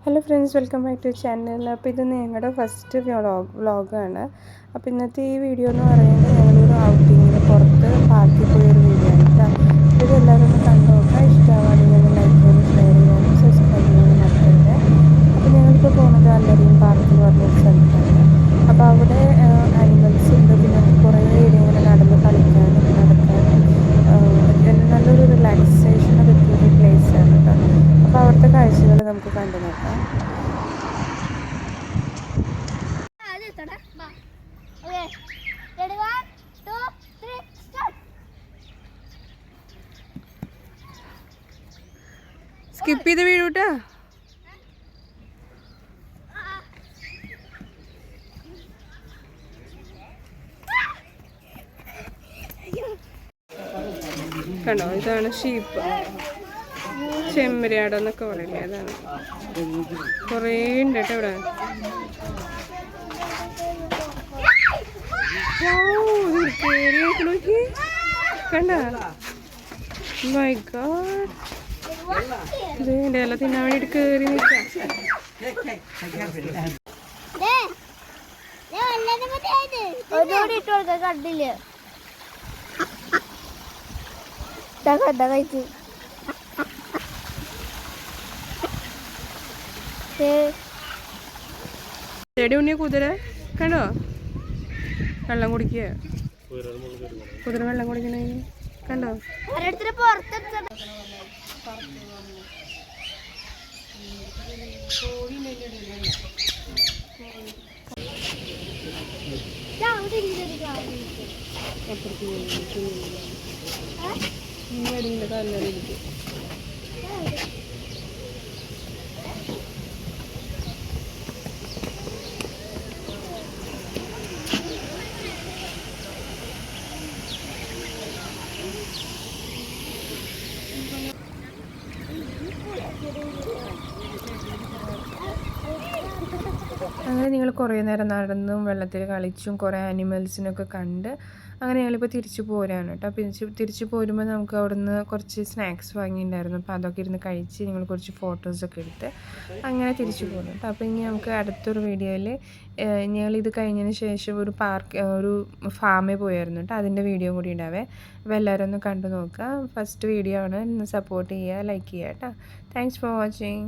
Hello friends, welcome back to channel. അപ്പോൾ ഇത് ഞങ്ങളുടെ ഫസ്റ്റ് വ്ളോഗാണ്. അപ്പോൾ ഇന്നത്തെ ഈ വീഡിയോ എന്ന് പറയുന്നത് ഞങ്ങളൊരു ഔട്ടിങ്ങിന് പുറത്ത് പാർക്കിൽ പോയൊരു വീഡിയോ ആണ് കേട്ടോ. അപ്പോൾ ഇതെല്ലാവരും ഒന്ന് കണ്ടു നോക്കുക. ഇഷ്ടമാവുകയാണെങ്കിൽ ഒന്ന് ലൈക്ക് ചെയ്യാനും ഷെയർ ചെയ്യാനും സബ്സ്ക്രൈബ് ചെയ്യാനും മറക്കരുത്. അപ്പോൾ ഞങ്ങളിപ്പോൾ പോകുന്നത് അല്ലറിയും പാർക്ക് എന്ന് പറഞ്ഞൊരു സ്ഥലത്താണ്. അപ്പോൾ അവിടെ ആനിമൽസ് ഉണ്ട്. പിന്നെ നമുക്ക് കുറേ ഏരിയ ഇങ്ങനെ നടന്ന് കളിക്കാനും നടക്കാനും നല്ലൊരു റിലാക്സേഷന് പറ്റിയൊരു പ്ലേസാണ് കേട്ടോ. അപ്പോൾ അവിടുത്തെ കാഴ്ചകൾ നമുക്ക് കണ്ടു നോക്കാം. സ്കിപ്പ് ചെയ്ത് വീഴൂട്ടാ. കണ്ടോ, ഇതാണ് ഷീപ്പ്, ചെമ്മരിയാടെന്നൊക്കെ പറയില്ലേ, അതാണ്. കുറേ ഉണ്ട് കേട്ടോ ഇവിടെ. നോക്കി കണ്ട, മൈ ഗോഡ്, ഇത് എൻ്റെ ഇല തിന്നാൻ വേണ്ടിയിട്ട് കയറി നിൽക്കാം. കണ്ടില്ല കഴിച്ചു. ചെടി ഉണ്ണിയ കുതിര കണ്ടോ, വെള്ളം കുടിക്കുക. കുതിര വെള്ളം കുടിക്കണേ കണ്ടോ. കല്ലറിയിരിക്കും. അങ്ങനെ ഞങ്ങൾ കുറേ നേരം നടന്നും വെള്ളത്തിൽ കളിച്ചും കുറേ ആനിമൽസിനൊക്കെ കണ്ട് അങ്ങനെ ഞങ്ങളിപ്പോൾ തിരിച്ചു പോരാണ് കേട്ടോ. തിരിച്ചു പോരുമ്പോൾ നമുക്ക് അവിടുന്ന് കുറച്ച് സ്നാക്സ് വാങ്ങിയിട്ടുണ്ടായിരുന്നു. അപ്പോൾ അതൊക്കെ ഇരുന്ന് കഴിച്ച് ഞങ്ങൾ കുറച്ച് ഫോട്ടോസൊക്കെ എടുത്ത് അങ്ങനെ തിരിച്ചു പോകുന്നു കേട്ടോ. അപ്പോൾ ഇനി നമുക്ക് അടുത്തൊരു വീഡിയോയിൽ ഞങ്ങളിത് കഴിഞ്ഞതിന് ശേഷം ഒരു ഫാമിൽ പോയായിരുന്നു കേട്ടോ. അതിൻ്റെ വീഡിയോ കൂടി ഉണ്ടാവേ. അപ്പോൾ എല്ലാവരും ഒന്ന് കണ്ടു നോക്കുക. ഫസ്റ്റ് വീഡിയോ ആണ്. സപ്പോർട്ട് ചെയ്യുക, ലൈക്ക് ചെയ്യുക കേട്ടോ. Thanks for watching.